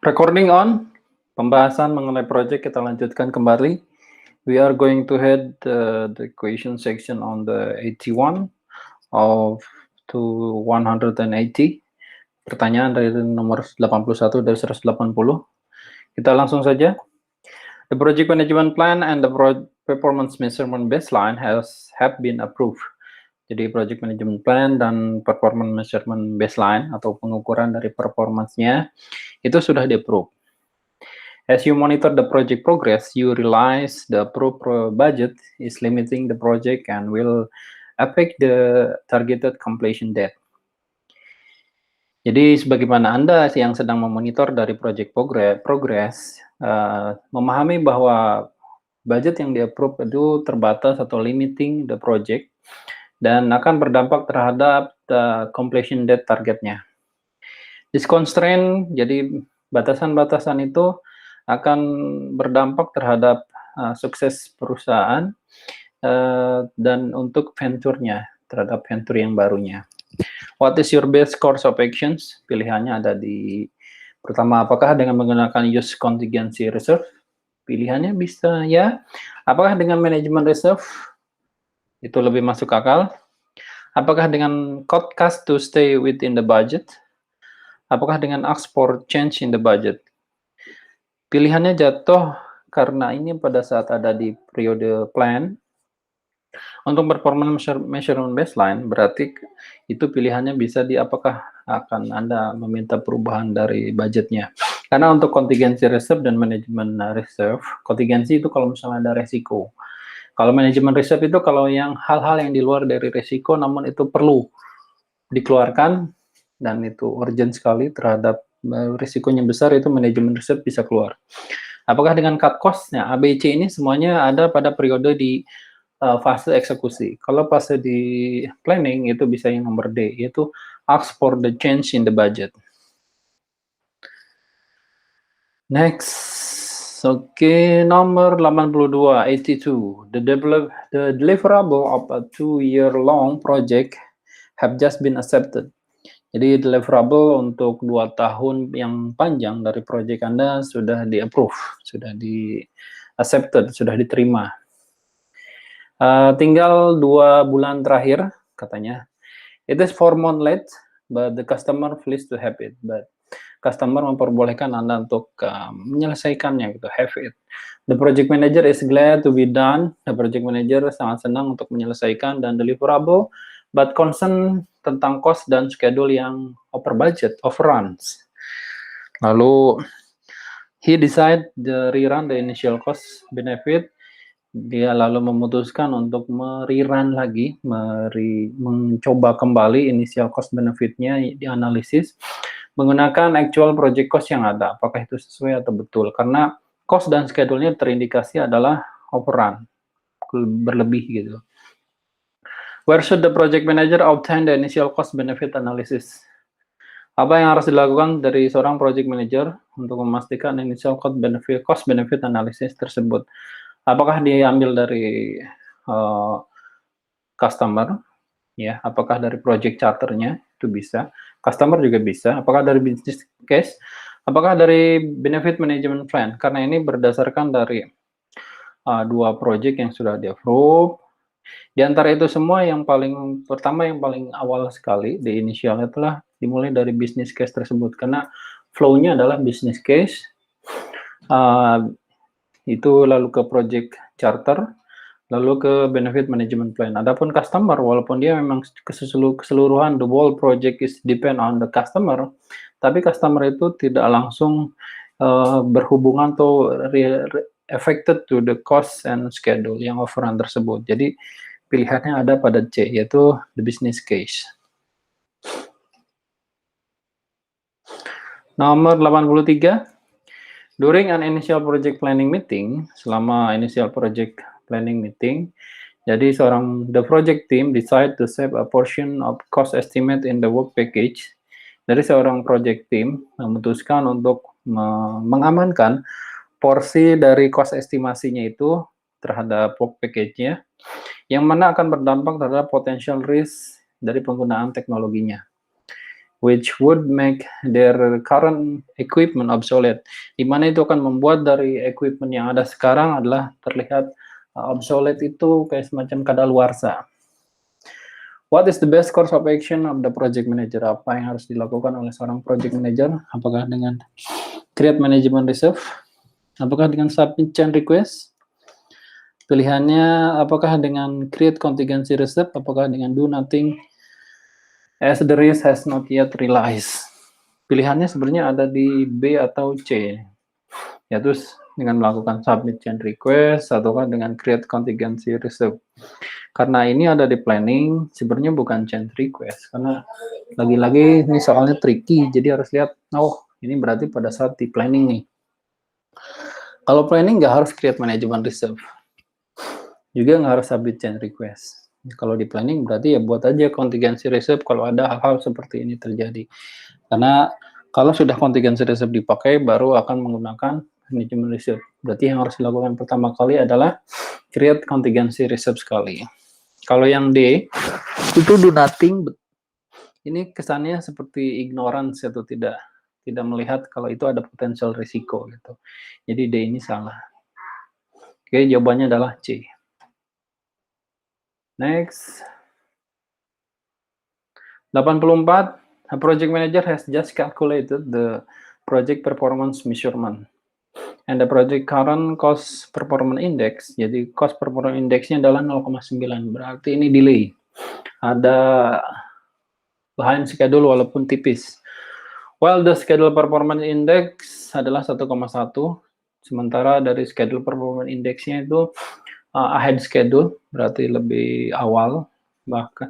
Recording on, pembahasan mengenai project kita lanjutkan kembali. We are going to head the question section on the 81 of to 180. Pertanyaan dari nomor 81 dari 180. Kita langsung saja. The project management plan and the performance measurement baseline have been approved. Jadi project management plan dan performance measurement baseline atau pengukuran dari performance-nya itu sudah di-approve. As you monitor the project progress, you realize the approved budget is limiting the project and will affect the targeted completion date. Jadi sebagaimana Anda yang sedang memonitor dari project progress, memahami bahwa budget yang di-approve itu terbatas atau limiting the project dan akan berdampak terhadap the completion date targetnya. This constraint, jadi batasan-batasan itu akan berdampak terhadap sukses perusahaan dan untuk venture-nya, terhadap venture yang barunya. What is your best course of actions? Pilihannya ada di pertama, apakah dengan menggunakan use contingency reserve? Pilihannya bisa ya. Apakah dengan manajemen reserve? Itu lebih masuk akal. Apakah dengan cut cost to stay within the budget? Apakah dengan ask for change in the budget? Pilihannya jatuh karena ini pada saat ada di periode plan. Untuk performance measurement baseline, berarti itu pilihannya bisa di apakah akan Anda meminta perubahan dari budgetnya. Karena untuk contingency reserve dan manajemen reserve, contingency itu kalau misalnya ada resiko. Kalau manajemen reserve itu kalau yang hal-hal yang di luar dari resiko namun itu perlu dikeluarkan dan itu urgent sekali terhadap risikonya besar, itu manajemen reserve bisa keluar. Apakah dengan cut cost-nya, ABC ini semuanya ada pada periode di fase eksekusi. Kalau fase di planning itu bisa yang nomor D, yaitu ask for the change in the budget. Next, oke, nomor 82, 82. The deliverable of a 2-year-long project have just been accepted. Jadi deliverable untuk 2 tahun yang panjang dari project Anda sudah di-approve, sudah di-accepted, sudah diterima. Tinggal 2 bulan terakhir, katanya. It is 4 months late, but the customer pleased to have it. But customer memperbolehkan Anda untuk menyelesaikannya, gitu, have it. The project manager is glad to be done. The project manager sangat senang untuk menyelesaikan dan deliverable, but concern tentang cost dan schedule yang over budget, overruns. Lalu, he decide the rerun the initial cost benefit. Dia lalu memutuskan untuk mererun lagi, mencoba kembali initial cost benefit-nya dianalisis menggunakan actual project cost yang ada. Apakah itu sesuai atau betul? Karena cost dan schedule-nya terindikasi adalah overrun, berlebih gitu. Where should the project manager obtain the initial cost benefit analysis? Apa yang harus dilakukan dari seorang project manager untuk memastikan initial cost benefit analysis tersebut? Apakah diambil dari customer, ya? Apakah dari project charternya? Itu bisa. Customer juga bisa. Apakah dari business case? Apakah dari benefit management plan? Karena ini berdasarkan dari 2 project yang sudah di-approve. Di antara itu semua yang paling pertama, yang paling awal sekali di inisial itulah dimulai dari business case tersebut. Karena flow-nya adalah business case, itu lalu ke project charter, lalu ke benefit management plan. Adapun customer, walaupun dia memang keseluruhan the whole project is depend on the customer, tapi customer itu tidak langsung berhubungan atau affected to the cost and schedule yang overrun tersebut. Jadi pilihannya ada pada C, yaitu the business case. Nomor 83. During an initial project planning meeting, selama initial project planning meeting, jadi the project team decide to save a portion of cost estimate in the work package. Dari seorang project team memutuskan untuk mengamankan porsi dari cost estimasinya itu terhadap work package-nya, yang mana akan berdampak terhadap potential risk dari penggunaan teknologinya. which would make their current equipment obsolete. Di mana itu akan membuat dari equipment yang ada sekarang adalah terlihat obsolete, itu kayak semacam kadaluarsa. What is the best course of action of the project manager? Apa yang harus dilakukan oleh seorang project manager? Apakah dengan create management reserve? Apakah dengan submit change request? Pilihannya apakah dengan create contingency reserve? Apakah dengan do nothing as the risk has not yet realized? Pilihannya sebenarnya ada di B atau C. Ya, terus dengan melakukan submit change request ataukah dengan create contingency reserve. Karena ini ada di planning, sebenarnya bukan change request. Karena lagi-lagi ini soalnya tricky, jadi harus lihat, oh ini berarti pada saat di planning nih. Kalau planning nggak harus create management reserve. Juga nggak harus submit change request. Kalau di planning berarti ya buat aja contingency reserve kalau ada hal-hal seperti ini terjadi. Karena kalau sudah contingency reserve dipakai, baru akan menggunakan management reserve. Berarti yang harus dilakukan pertama kali adalah create contingency reserve sekali. Kalau yang D, itu do nothing. Ini kesannya seperti ignorance atau tidak melihat kalau itu ada potensial risiko gitu. Jadi D ini salah. Oke, jawabannya adalah C. Next. 84. A project manager has just calculated the project performance measurement and the project current cost performance index. Jadi cost performance indexnya adalah 0,9. Berarti ini delay. Ada behind schedule walaupun tipis. While the schedule performance index adalah 1,1, sementara dari schedule performance indexnya itu ahead schedule, berarti lebih awal bahkan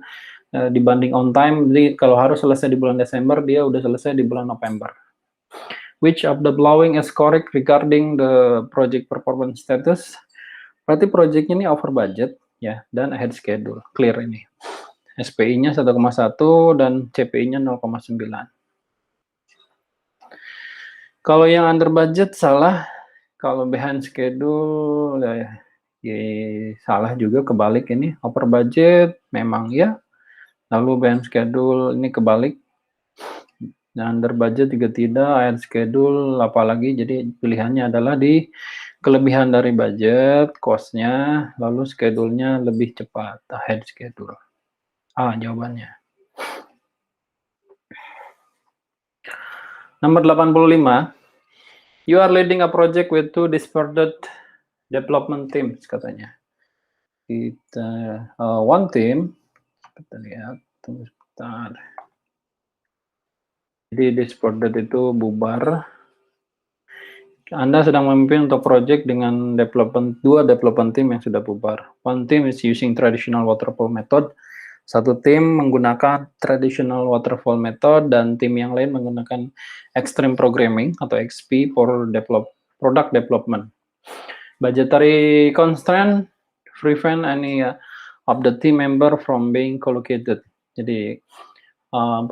dibanding on time. Jadi kalau harus selesai di bulan Desember, dia udah selesai di bulan November. Which of the following is correct regarding the project performance status? Berarti projectnya ini over budget ya, dan ahead schedule. Clear ini. SPI-nya 1,1 dan CPI-nya 0,9. Kalau yang under budget salah, kalau behind schedule ya salah juga, kebalik ini. Over budget memang ya, lalu behind schedule ini kebalik. Dan under budget juga tidak, ahead schedule apalagi. Jadi pilihannya adalah di kelebihan dari budget, cost-nya, lalu schedule-nya lebih cepat, ahead schedule. Jawabannya. Nomor 85. You are leading a project with 2 disparate development teams, katanya. Kita one team, kita lihat, tunggu sebentar. Jadi disparate itu bubar. Anda sedang memimpin untuk project dengan 2 development team yang sudah bubar. One team is using traditional waterfall method. Satu tim menggunakan traditional waterfall method dan tim yang lain menggunakan extreme programming atau XP for product development. Budgetary constraint prevent any of the team member from being collocated. Jadi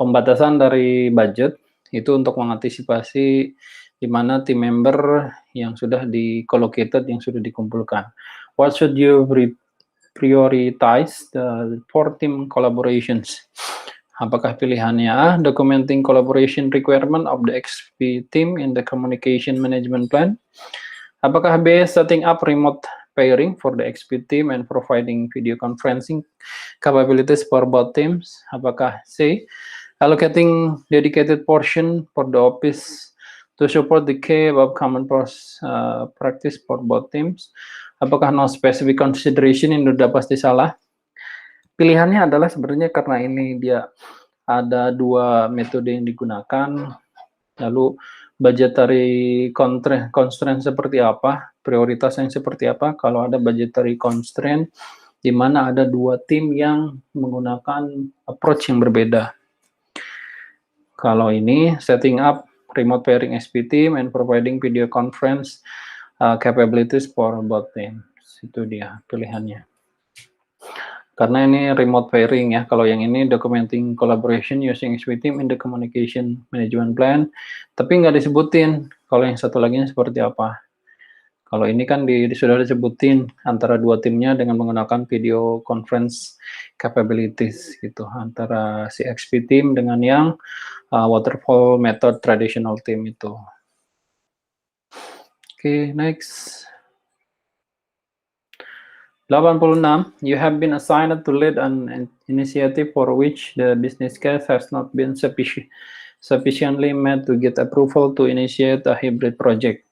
pembatasan dari budget itu untuk mengantisipasi di mana tim member yang sudah di-collocated, yang sudah dikumpulkan. What should you prioritize for team collaborations? Apakah pilihannya A, documenting collaboration requirement of the XP team in the communication management plan? Apakah B, setting up remote pairing for the XP team and providing video conferencing capabilities for both teams? Apakah C, allocating dedicated portion for the office to support the key of common practice for both teams? Apakah no specific consideration? Ini udah pasti salah. Pilihannya adalah sebenarnya karena ini dia ada 2 metode yang digunakan, lalu budgetary constraint seperti apa, prioritas yang seperti apa. Kalau ada budgetary constraint, di mana ada 2 tim yang menggunakan approach yang berbeda. Kalau ini setting up remote pairing XP team and providing video conference capabilities for both teams. Itu dia pilihannya. Karena ini remote pairing ya. Kalau yang ini documenting collaboration using XP team in the communication management plan. Tapi nggak disebutin kalau yang satu lagi seperti apa. Kalau ini kan sudah disebutin antara dua timnya dengan menggunakan video conference capabilities gitu, antara si XP team dengan yang waterfall method traditional team itu. Oke, next. 86. You have been assigned to lead an initiative for which the business case has not been sufficiently met to get approval to initiate a hybrid project.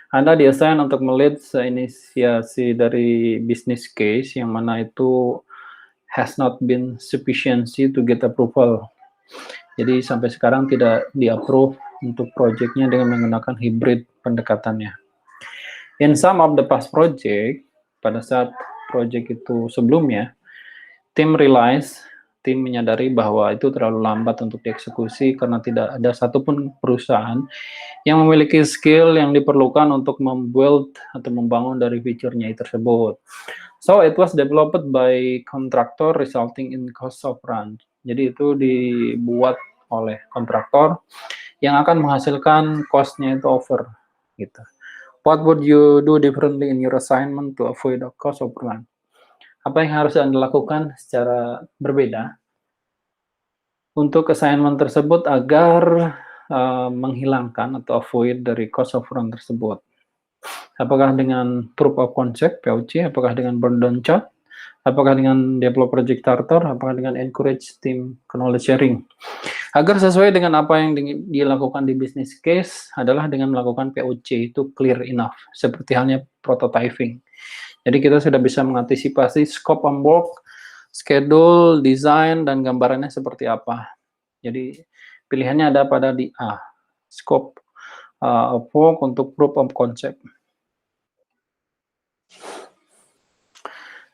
Anda diassign untuk melead inisiasi dari business case yang mana itu has not been sufficiency to get approval. Jadi sampai sekarang tidak di-approve untuk projectnya dengan menggunakan hybrid pendekatannya. In some of the past project, pada saat project itu sebelumnya, tim menyadari bahwa itu terlalu lambat untuk dieksekusi karena tidak ada satupun perusahaan yang memiliki skill yang diperlukan untuk membuild atau membangun dari fiturnya tersebut. So it was developed by contractor resulting in cost overrun. Jadi itu dibuat oleh kontraktor yang akan menghasilkan cost-nya itu over gitu. What would you do differently in your assignment to avoid a cost overrun? Apa yang harus Anda lakukan secara berbeda untuk assignment tersebut agar menghilangkan atau avoid dari cost overrun tersebut? Apakah dengan proof of concept (POC), apakah dengan burn down chart, apakah dengan develop project starter, apakah dengan encourage team knowledge sharing? Agar sesuai dengan apa yang dilakukan di business case adalah dengan melakukan POC itu clear enough, seperti halnya prototyping. Jadi kita sudah bisa mengantisipasi scope of work, schedule, design, dan gambarannya seperti apa. Jadi pilihannya ada pada di A, scope of work untuk proof of concept.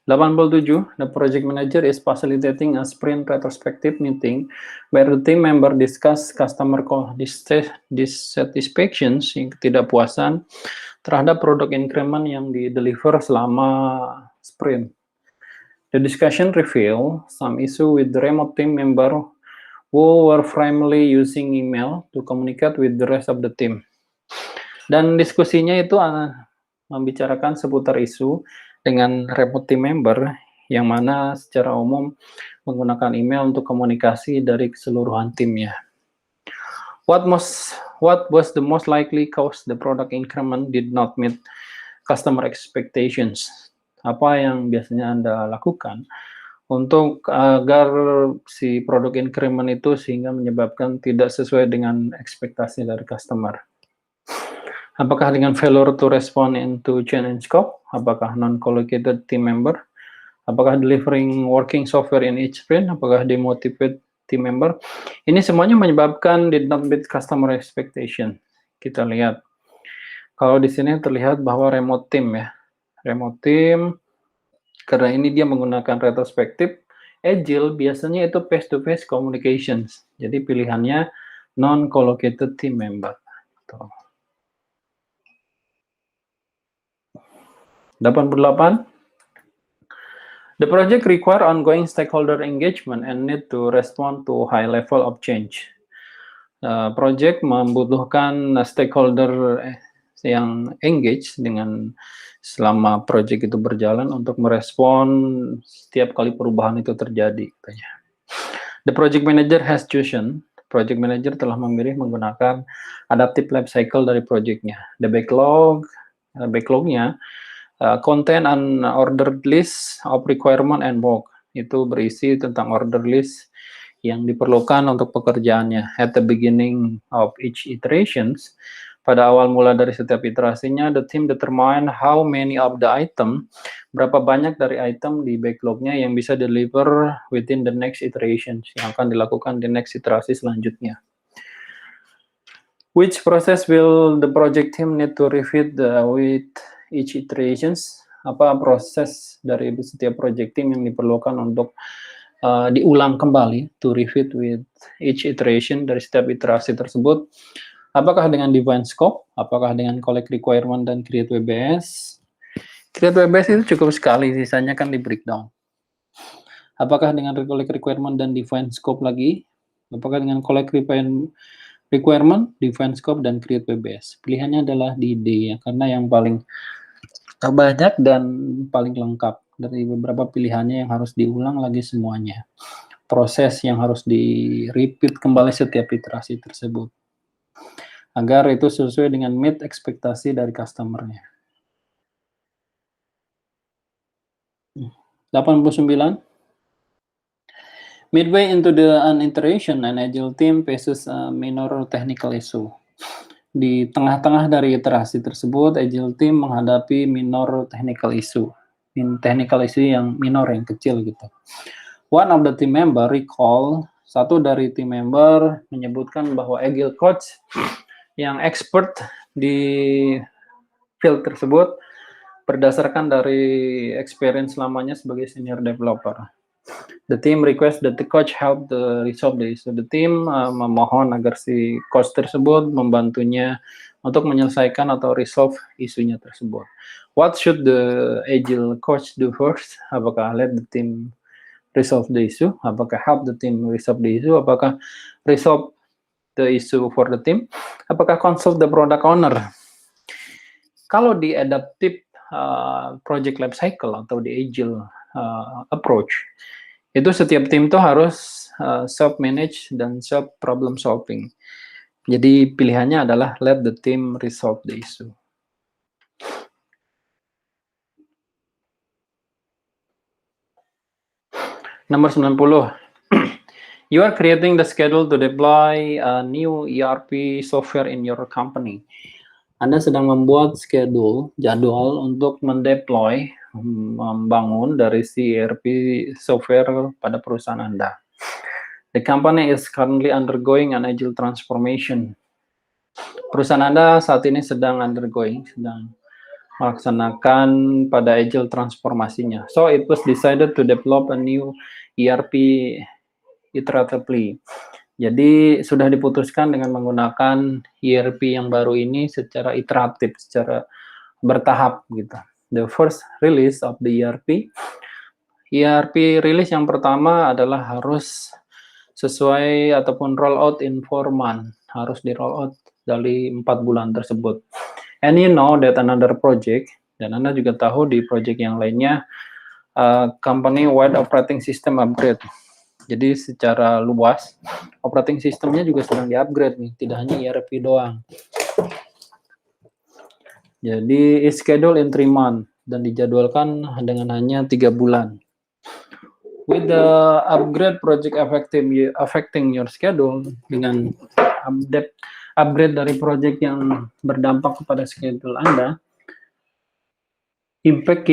87. The project manager is facilitating a sprint retrospective meeting where the team member discuss customer dissatisfactions, ketidakpuasan terhadap produk increment yang di-deliver selama sprint. The discussion reveal some issue with the remote team member who were primarily using email to communicate with the rest of the team. Dan diskusinya itu membicarakan seputar isu dengan remote team member yang mana secara umum menggunakan email untuk komunikasi dari keseluruhan timnya. What was the most likely cause the product increment did not meet customer expectations? Apa yang biasanya Anda lakukan untuk agar si produk increment itu sehingga menyebabkan tidak sesuai dengan ekspektasi dari customer? Apakah dengan failure to respond into change in scope? Apakah non-collocated team member? Apakah delivering working software in each sprint? Apakah demotivated team member? Ini semuanya menyebabkan did not meet customer expectation. Kita lihat. Kalau di sini terlihat bahwa remote team ya. Remote team, karena ini dia menggunakan retrospektif, agile biasanya itu face-to-face communications. Jadi pilihannya non-collocated team member. Tuh. 88. The project require ongoing stakeholder engagement and need to respond to high level of change. Project membutuhkan stakeholder yang engage dengan selama project itu berjalan untuk merespon setiap kali perubahan itu terjadi. The project manager has chosen. Project manager telah memilih menggunakan adaptive life cycle dari projectnya. The backlognya contain an ordered list of requirement and work. Itu berisi tentang order list yang diperlukan untuk pekerjaannya. At the beginning of each iterations, pada awal mula dari setiap iterasinya, the team determine how many of the item, berapa banyak dari item di backlognya yang bisa deliver within the next iterations, yang akan dilakukan di next iterasi selanjutnya. Which process will the project team need to repeat with each iterations? Apa proses dari setiap project team yang diperlukan untuk diulang kembali, to repeat with each iteration dari setiap iterasi tersebut? Apakah dengan define scope? Apakah dengan collect requirement dan create WBS? Create WBS itu cukup sekali, sisanya kan di breakdown. Apakah dengan collect requirement dan define scope lagi? Apakah dengan collect Requirement, define scope, dan create PBS. Pilihannya adalah di D ya, karena yang paling banyak dan paling lengkap dari beberapa pilihannya yang harus diulang lagi semuanya. Proses yang harus di repeat kembali setiap iterasi tersebut agar itu sesuai dengan meet ekspektasi dari customer-nya. 89. Midway into an iteration, an agile team faces a minor technical issue. Di tengah-tengah dari iterasi tersebut, agile team menghadapi minor technical issue. Technical issue yang minor, yang kecil gitu. One of the team member recall, satu dari team member menyebutkan bahwa agile coach yang expert di field tersebut berdasarkan dari experience lamanya sebagai senior developer. The team request that the coach help the resolve the issue. The team memohon agar si coach tersebut membantunya untuk menyelesaikan atau resolve isunya tersebut. What should the agile coach do first? Apakah let the team resolve the issue? Apakah help the team resolve the issue? Apakah resolve the issue for the team? Apakah consult the product owner? Kalau di adaptive project life cycle atau di agile approach, itu setiap tim tuh harus self-manage dan self-problem solving. Jadi pilihannya adalah let the team resolve the issue. Nomor 90. You are creating the schedule to deploy a new ERP software in your company. Anda sedang membuat jadwal untuk mendeploy, membangun dari si ERP software pada perusahaan Anda. The company is currently undergoing an agile transformation. Perusahaan Anda saat ini sedang melaksanakan pada agile transformasinya. So it was decided to develop a new ERP iteratively. Jadi sudah diputuskan dengan menggunakan ERP yang baru ini secara iteratif, secara bertahap gitu. The first release of the ERP release yang pertama adalah harus sesuai ataupun roll out in 4 months, harus di roll out dari 4 bulan tersebut. And you know that another project, dan Anda juga tahu di project yang lainnya, company wide operating system upgrade. Jadi secara luas, operating systemnya juga sedang di-upgrade nih, tidak hanya ERP doang. Jadi it's scheduled in 3 months dan dijadwalkan dengan hanya 3 bulan. With the upgrade project affecting your schedule, dengan upgrade dari project yang berdampak kepada schedule Anda, impact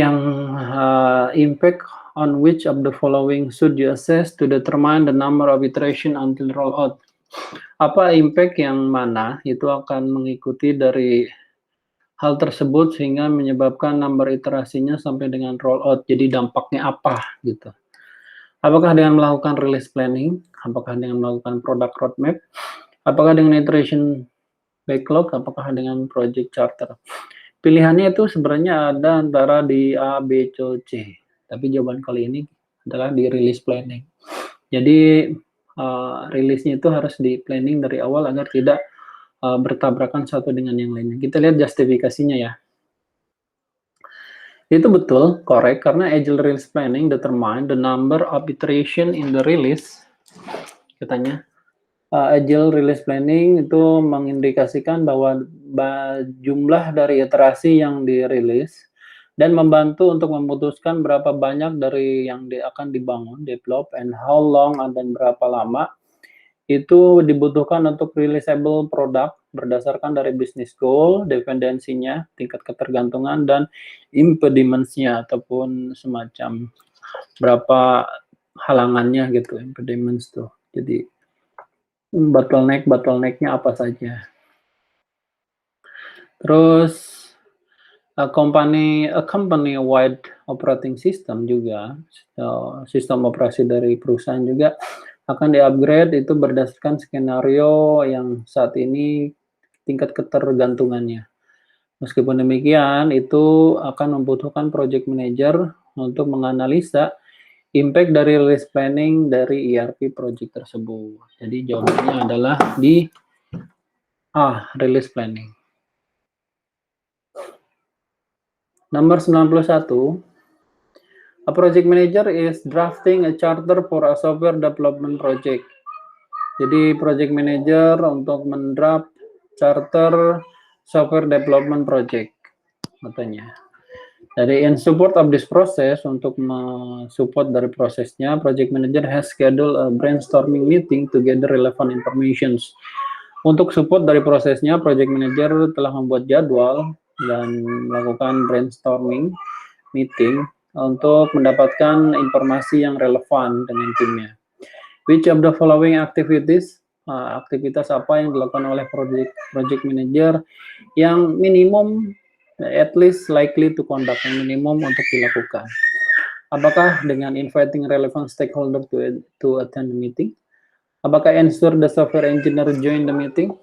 on which of the following should you assess to determine the number of iteration until rollout? Apa impact yang mana itu akan mengikuti dari hal tersebut sehingga menyebabkan number iterasinya sampai dengan rollout? Jadi dampaknya apa gitu? Apakah dengan melakukan release planning? Apakah dengan melakukan product roadmap? Apakah dengan iteration backlog? Apakah dengan project charter? Pilihannya itu sebenarnya ada antara di A, B, C. Tapi jawaban kali ini adalah di release planning. Jadi rilisnya itu harus di planning dari awal agar tidak bertabrakan satu dengan yang lainnya. Kita lihat justifikasinya ya. Itu betul, correct, karena agile release planning determine the number of iteration in the release. Katanya, agile release planning itu mengindikasikan bahwa jumlah dari iterasi yang dirilis dan membantu untuk memutuskan berapa banyak dari yang akan dibangun, develop, and how long dan berapa lama itu dibutuhkan untuk releasable product berdasarkan dari business goal, dependensinya, tingkat ketergantungan, dan impediments-nya ataupun semacam berapa halangannya gitu, impediments tuh. Jadi bottleneck-nya apa saja. Terus a company-wide operating system juga, sistem operasi dari perusahaan juga akan di-upgrade itu berdasarkan skenario yang saat ini tingkat ketergantungannya. Meskipun demikian, itu akan membutuhkan project manager untuk menganalisa impact dari release planning dari ERP project tersebut. Jadi jawabannya adalah di Release planning. Nomor 91, a project manager is drafting a charter for a software development project. Jadi project manager untuk mendraft charter software development project katanya. Jadi in support of this process, untuk mensupport dari prosesnya, project manager has scheduled a brainstorming meeting to gather relevant information. Untuk support dari prosesnya, project manager telah membuat jadwal dan melakukan brainstorming meeting untuk mendapatkan informasi yang relevan dengan timnya. Which of the following activities, aktivitas apa yang dilakukan oleh project manager yang minimum, at least likely to conduct, yang minimum untuk dilakukan. Apakah dengan inviting relevant stakeholder to attend the meeting? Apakah ensure the software engineer join the meeting?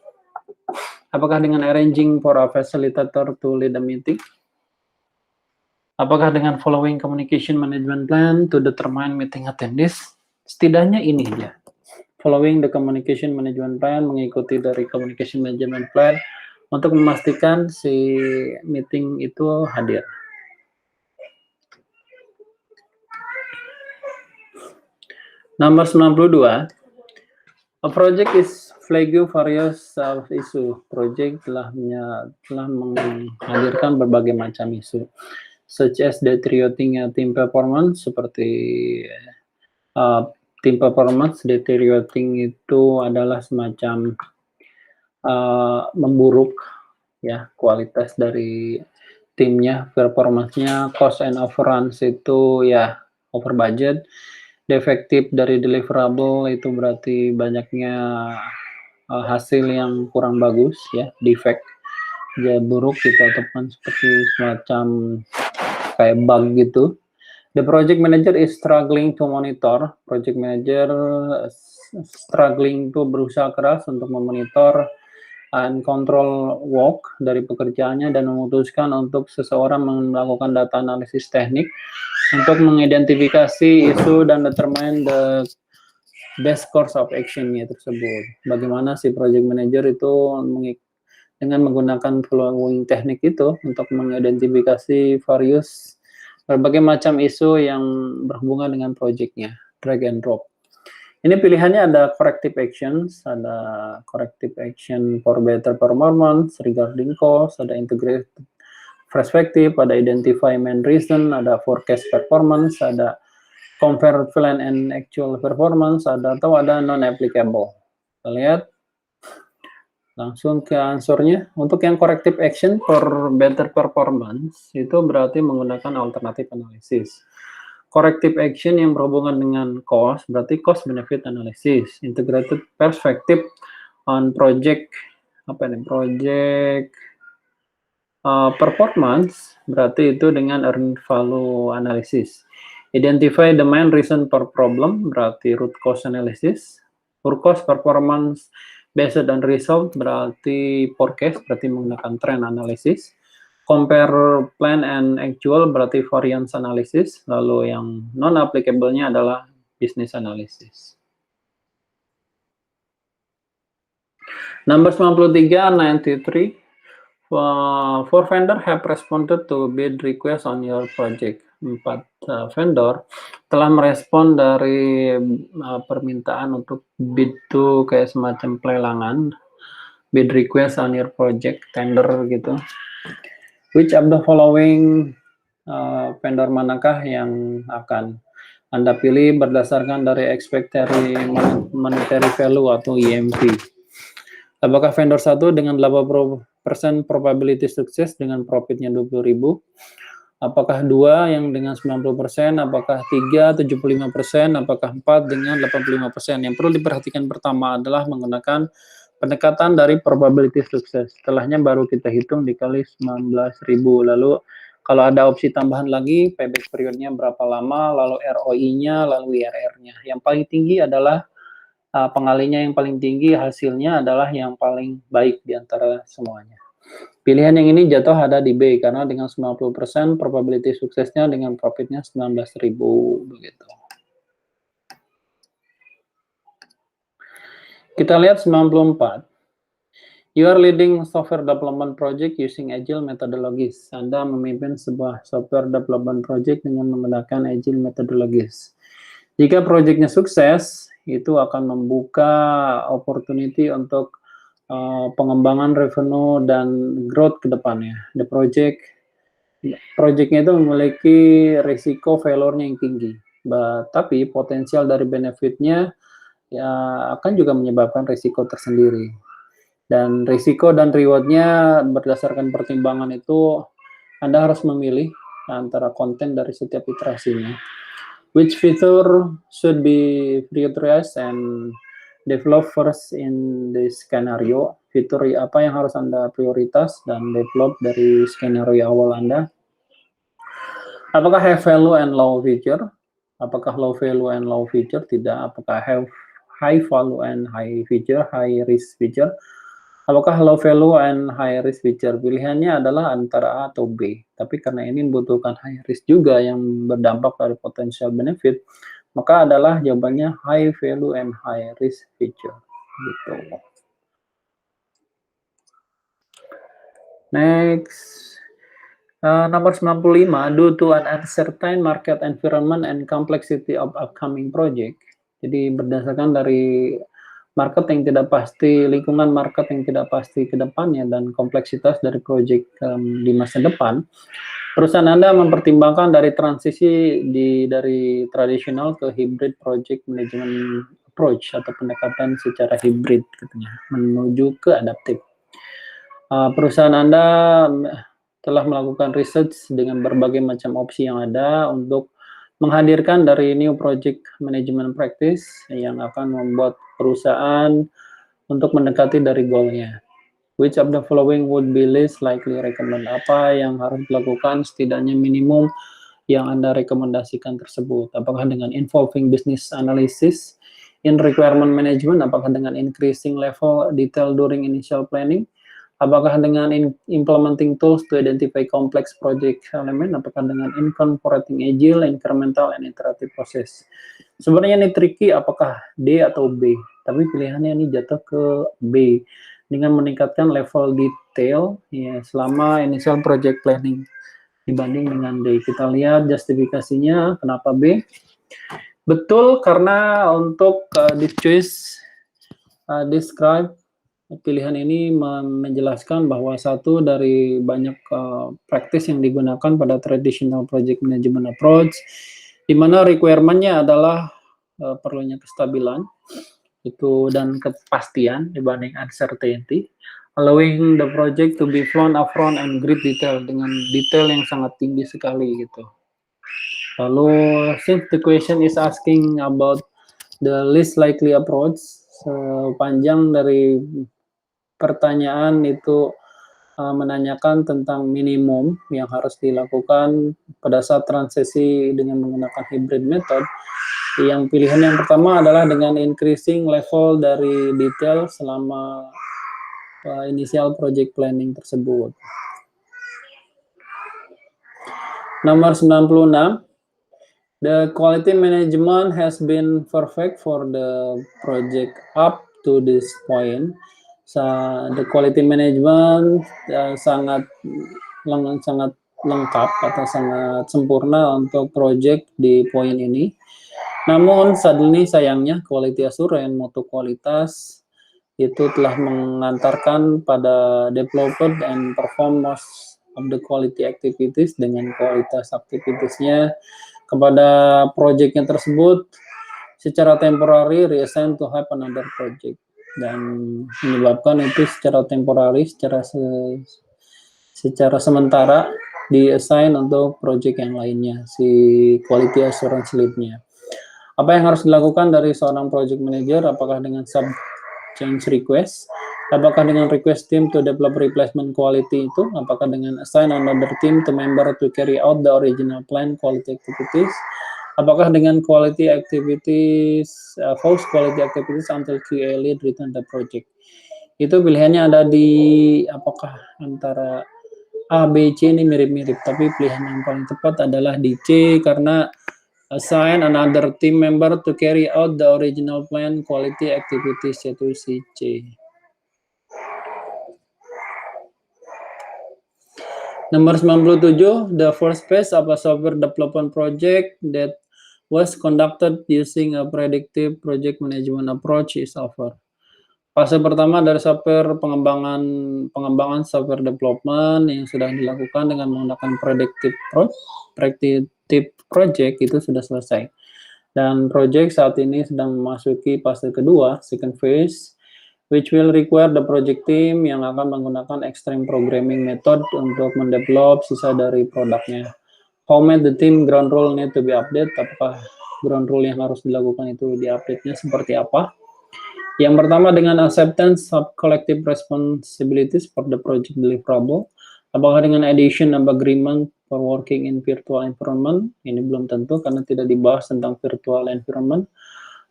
Apakah dengan arranging for a facilitator to lead the meeting? Apakah dengan following communication management plan to determine meeting attendees? Setidaknya ini dia. Following the communication management plan, mengikuti dari communication management plan untuk memastikan si meeting itu hadir. Nomor 92, a project is flagging various issue. Project telah menghadirkan berbagai macam isu, such as deteriorating team performance, seperti team performance. Deteriorating itu adalah semacam memburuk ya kualitas dari timnya, performance-nya. Cost and overruns itu ya over budget. Defektif dari deliverable itu berarti banyaknya hasil yang kurang bagus ya, defect ya, buruk gitu, ataupun seperti semacam kayak bug gitu. The project manager is struggling to monitor. Project manager struggling to berusaha keras untuk memonitor and control work dari pekerjaannya dan memutuskan untuk seseorang melakukan data analisis teknik untuk mengidentifikasi isu dan determine the best course of action-nya tersebut. Bagaimana si project manager itu dengan menggunakan following teknik itu untuk mengidentifikasi various berbagai macam isu yang berhubungan dengan project-nya. Drag and drop. Ini pilihannya ada corrective actions, ada corrective action for better performance regarding cost, ada integrated perspective, ada identify main reason, ada forecast performance, ada compare plan and actual performance, atau ada non-applicable. Kita lihat langsung ke answernya. Untuk yang corrective action for better performance, itu berarti menggunakan alternative analysis. Corrective action yang berhubungan dengan cost, berarti cost benefit analysis. Integrated perspective on project, project performance, berarti itu dengan earned value analysis. Identify the main reason for problem, berarti root cause analysis. Root cause performance based on result, berarti forecast, berarti menggunakan trend analysis. Compare plan and actual, berarti variance analysis. Lalu yang non-applicable-nya adalah business analysis. Number 93, 93. Four vendor have responded to bid request on your project. 4 vendor telah merespon dari permintaan untuk bid itu kayak semacam pelelangan, bid request on your project, tender gitu. Which of the following vendor manakah yang akan Anda pilih berdasarkan dari expected monetary value atau EMV? Apakah vendor 1 dengan 80% probability sukses dengan profitnya 20.000? Apakah 2 yang dengan 90%? Apakah 3 75%? Apakah 4 dengan 85%? Yang perlu diperhatikan pertama adalah menggunakan pendekatan dari probability sukses. Setelahnya baru kita hitung dikali 19.000. Lalu kalau ada opsi tambahan lagi, payback periodnya berapa lama, lalu ROI-nya, lalu IRR-nya. Yang paling tinggi adalah pengalinya yang paling tinggi, hasilnya adalah yang paling baik di antara semuanya. Pilihan yang ini jatuh ada di B, karena dengan 90% probability suksesnya dengan profitnya 19.000 begitu. Kita lihat 94. You are leading software development project using agile methodologies. Anda memimpin sebuah software development project dengan menggunakan agile methodologies. Jika proyeknya sukses, itu akan membuka opportunity untuk pengembangan revenue dan growth ke depannya. Projectnya itu memiliki risiko failure-nya yang tinggi, tapi potensial dari benefitnya ya akan juga menyebabkan risiko tersendiri. Dan risiko dan reward-nya berdasarkan pertimbangan itu Anda harus memilih antara konten dari setiap iterasinya. Which feature should be prioritized and develop first in this scenario? Fitur apa yang harus Anda prioritas dan develop dari skenario awal Anda? Apakah high value and low feature? Apakah low value and low feature? Tidak. Apakah have high value and high feature, high risk feature? Apakah low value and high risk feature? Pilihannya adalah antara A atau B. Tapi karena ini membutuhkan high risk juga yang berdampak dari potensial benefit, maka adalah jawabannya high value and high risk feature. Gitu. Next. Nomor 95, due to an uncertain market environment and complexity of upcoming project. Jadi berdasarkan dari market yang tidak pasti, lingkungan market yang tidak pasti ke depannya, dan kompleksitas dari project di masa depan, perusahaan Anda mempertimbangkan dari transisi dari tradisional ke hybrid project management approach atau pendekatan secara hybrid katanya, menuju ke adaptif. Perusahaan Anda telah melakukan research dengan berbagai macam opsi yang ada untuk menghadirkan dari new project management practice yang akan membuat perusahaan untuk mendekati dari goalnya. Which of the following would be least likely recommend? Apa yang harus dilakukan setidaknya minimum yang Anda rekomendasikan tersebut? Apakah dengan involving business analysis in requirement management? Apakah dengan increasing level detail during initial planning? Apakah dengan implementing tools to identify complex project element? Apakah dengan incorporating agile, incremental, and iterative process? Sebenarnya ini tricky apakah D atau B, tapi pilihannya ini jatuh ke B dengan meningkatkan level detail ya, selama initial project planning dibanding dengan D. Kita lihat justifikasinya kenapa B. Betul, karena untuk this choice describe, pilihan ini menjelaskan bahwa satu dari banyak praktis yang digunakan pada traditional project management approach, di mana requirement-nya adalah perlunya kestabilan itu dan kepastian dibanding uncertainty, allowing the project to be flown upfront and great detail, dengan detail yang sangat tinggi sekali gitu. Lalu since the question is asking about the least likely approach, sepanjang dari pertanyaan itu menanyakan tentang minimum yang harus dilakukan pada saat transisi dengan menggunakan hybrid method. Yang pilihan yang pertama adalah dengan increasing level dari detail selama initial project planning tersebut. Nomor 96, the quality management has been perfect for the project up to this point. The quality management sangat lengkap atau sangat sempurna untuk project di poin ini. Namun sadly, sayangnya quality assurance, mutu kualitas itu telah mengantarkan pada developer and perform most of the quality activities, dengan kualitas aktivitasnya kepada projectnya tersebut secara temporary reassign to have another project, dan menyebabkan itu secara temporary, secara sementara di-assign untuk project yang lainnya, si quality assurance lead-nya. Apa yang harus dilakukan dari seorang project manager? Apakah dengan sub change request? Apakah dengan request team to develop replacement quality itu? Apakah dengan assign another team to member to carry out the original plan quality activities? Apakah dengan quality activities, false quality activities until QA lead return the project? Itu pilihannya ada di apakah antara A, B, C, ini mirip-mirip, tapi pilihan yang paling tepat adalah di C, karena assign another team member to carry out the original plan quality activities, yaitu si C. Nomor 97, the first phase of a software development project that was conducted using a predictive project management approach is over. Fase pertama dari pengembangan software development yang sudah dilakukan dengan menggunakan predictive project itu sudah selesai. Dan project saat ini sedang memasuki fase kedua, second phase, which will require the project team yang akan menggunakan extreme programming method untuk mendevelop sisa dari produknya. How might the team ground rule need to be updated? Apakah ground rule yang harus dilakukan itu di-update-nya seperti apa? Yang pertama dengan acceptance of collective responsibilities for the project deliverable. Apakah dengan addition of agreement for working in virtual environment? Ini belum tentu karena tidak dibahas tentang virtual environment.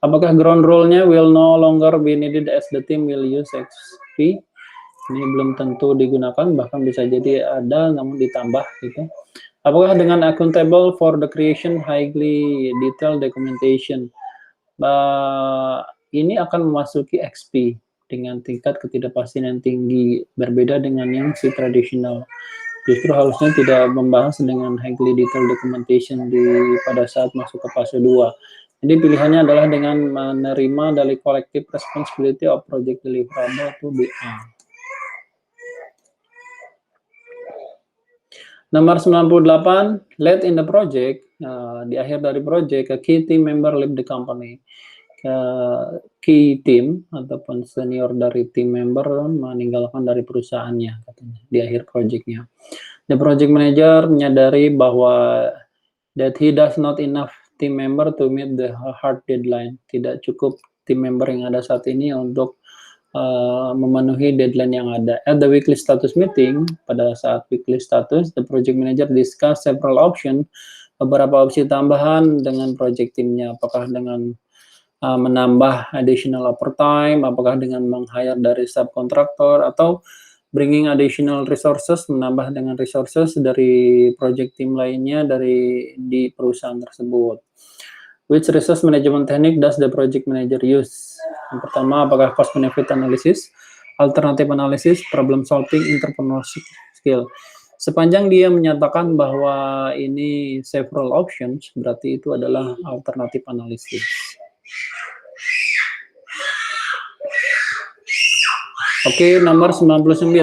Apakah ground rule-nya will no longer be needed as the team will use XP? Ini belum tentu digunakan, bahkan bisa jadi ada namun ditambah gitu. Apakah dengan accountable for the creation highly detailed documentation? Ini akan memasuki XP dengan tingkat ketidakpastian yang tinggi, berbeda dengan yang si tradisional. Justru harusnya tidak membahas dengan highly detailed documentation pada saat masuk ke fase 2. Jadi pilihannya adalah dengan menerima dari collective responsibility of project deliverable to BA. Nomor 98, late in the project, di akhir dari project, a key team member leave the company. Key team ataupun senior dari team member meninggalkan dari perusahaannya katanya di akhir projectnya. The project manager menyadari bahwa that he does not enough team member to meet the hard deadline. Tidak cukup team member yang ada saat ini untuk memenuhi deadline yang ada. At the weekly status meeting, pada saat weekly status, the project manager discuss several options, beberapa opsi tambahan dengan project teamnya. Apakah dengan menambah additional overtime, apakah dengan meng-hire dari subkontraktor, atau bringing additional resources, menambah dengan resources dari project team lainnya di perusahaan tersebut. Which resource management technique does the project manager use? Yang pertama, apakah cost benefit analysis, alternative analysis, problem solving, entrepreneurship skill. Sepanjang dia menyatakan bahwa ini several options, berarti itu adalah alternative analysis. Oke, nomor 99.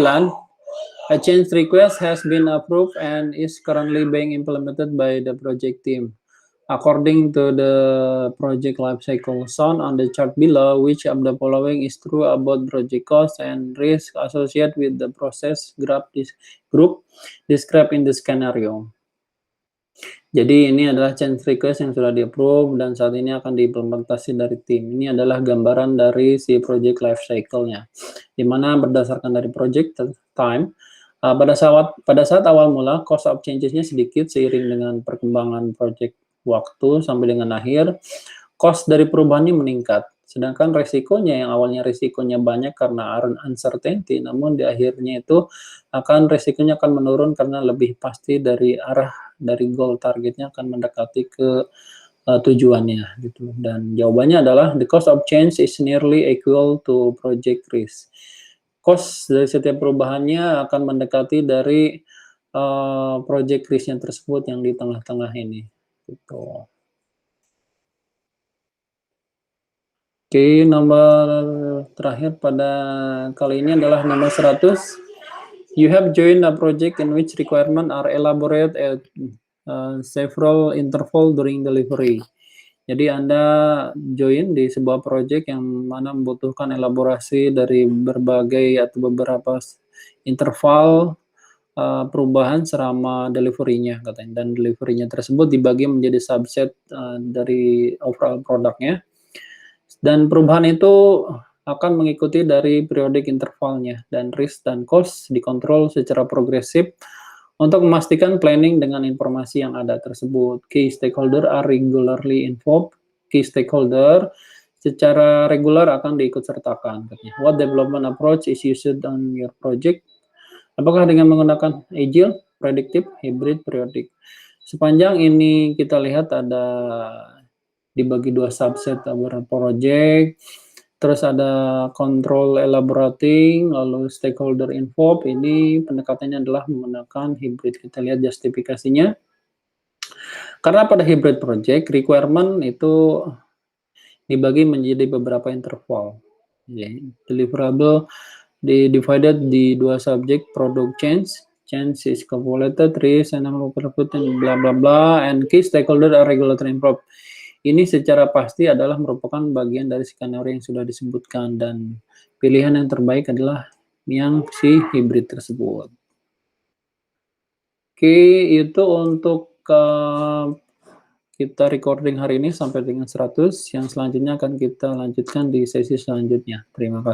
A change request has been approved and is currently being implemented by the project team. According to the project lifecycle shown on the chart below, which of the following is true about project cost and risk associated with the process group described in the scenario? Jadi ini adalah change request yang sudah di-approve dan saat ini akan diimplementasi dari tim. Ini adalah gambaran dari si project life cycle-nya. Di mana berdasarkan dari project time, pada saat awal mula cost of changes-nya sedikit seiring dengan perkembangan project waktu sampai dengan akhir, cost dari perubahannya meningkat. Sedangkan resikonya yang awalnya resikonya banyak karena uncertainty, namun di akhirnya itu resikonya akan menurun karena lebih pasti dari arah dari goal targetnya akan mendekati ke tujuannya gitu. Dan jawabannya adalah the cost of change is nearly equal to project risk. Cost dari setiap perubahannya akan mendekati dari project risk-nya tersebut yang di tengah-tengah ini gitu. Oke, nomor terakhir pada kali ini adalah nomor 100. You have joined a project in which requirements are elaborate at several interval during delivery. Jadi Anda join di sebuah project yang mana membutuhkan elaborasi dari berbagai atau beberapa interval perubahan selama delivery-nya katanya. Dan delivery-nya tersebut dibagi menjadi subset dari overall produknya. Dan perubahan itu akan mengikuti dari periodic intervalnya dan risk dan cost dikontrol secara progresif untuk memastikan planning dengan informasi yang ada tersebut. Key stakeholder are regularly involved. Key stakeholder secara regular akan diikutsertakan. What development approach is used on your project? Apakah dengan menggunakan agile, predictive, hybrid, periodic? Sepanjang ini kita lihat ada dibagi dua subset beberapa project, Terus ada control elaborating, lalu stakeholder involved, ini pendekatannya adalah menggunakan hybrid. Kita lihat justifikasinya. Karena pada hybrid project, requirement itu dibagi menjadi beberapa interval. Deliverable divided di dua subjek, product change is calculated, risk, and output, and bla bla bla, and key stakeholder are regulatory involved. Ini secara pasti adalah merupakan bagian dari skenario yang sudah disebutkan, dan pilihan yang terbaik adalah yang si hybrid tersebut. Oke, itu untuk kita recording hari ini sampai dengan 100. Yang selanjutnya akan kita lanjutkan di sesi selanjutnya. Terima kasih.